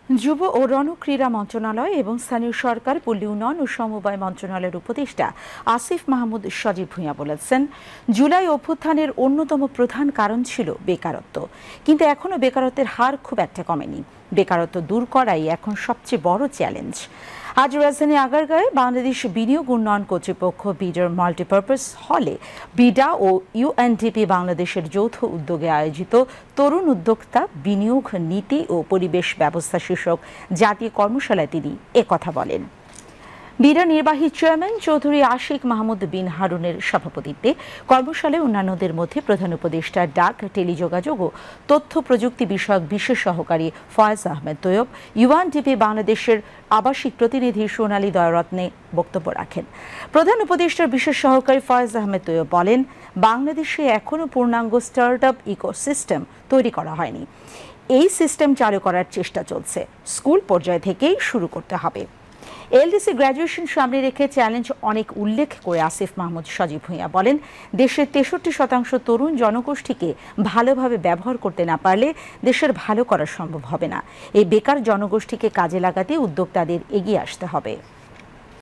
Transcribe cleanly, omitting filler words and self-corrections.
যুব ও রণক্রীড়া মন্ত্রণালয় এবং স্থানীয় সরকার পল্লী উন্নয়ন ও সমবায় মন্ত্রণালয়ের উপদেষ্টা আসিফ মাহমুদ সজীব ভূঁইয়া বলেছেন, জুলাই অভ্যুত্থানের অন্যতম প্রধান কারণ ছিল বেকারত্ব, কিন্তু এখনও বেকারত্বের হার খুব একটা কমেনি। বেকারত্ব দূর করাই এখন সবচেয়ে বড় চ্যালেঞ্জ। আজ রাজধানী আগারগাঁয়ে বাংলাদেশ বিনিয়োগ উন্নয়ন কর্তৃপক্ষ বিডার মাল্টিপারপাস হলে বিডা ও ইউএনডিপি বাংলাদেশের যৌথ উদ্যোগে আয়োজিত তরুণ উদ্যোক্তা বিনিয়োগ নীতি ও পরিবেশ ব্যবস্থা শীর্ষক জাতীয় কর্মশালায় তিনি একথা বলেন। বিডা নির্বাহী চেয়ারম্যান চৌধুরী আশিক মাহমুদ বিন হারুনের সভাপতিত্বে কর্মশালায় অন্যান্যদের মধ্যে প্রধান উপদেষ্টা ডাক, টেলিযোগাযোগ ও তথ্য প্রযুক্তি বিষয়ক বিশেষ সহকারী ফয়েজ আহমেদ তৈয়ব, ইউএনডিপি বাংলাদেশের আবাসিক প্রতিনিধি সোনালী দয়ারত্নে বক্তব্য রাখেন। প্রধান উপদেষ্টার বিশেষ সহকারী ফয়েজ আহমেদ তৈয়ব বলেন, বাংলাদেশে এখনও পূর্ণাঙ্গ স্টার্টআপ ইকোসিস্টেম তৈরি করা হয়নি। এই সিস্টেম চালু করার চেষ্টা চলছে, স্কুল পর্যায় থেকেই শুরু করতে হবে। এলডিসি গ্র্যাজুয়েশন সামনে রেখে চ্যালেঞ্জ অনেক উল্লেখ করে আসিফ মাহমুদ সজীব ভূঁইয়া বলেন, দেশের 63% তরুণ জনগোষ্ঠীকে ভালোভাবে ব্যবহার করতে না পারলে দেশের ভালো করা সম্ভব হবে না। এই বেকার জনগোষ্ঠীকে কাজে লাগাতে উদ্যোক্তাদের এগিয়ে আসতে হবে।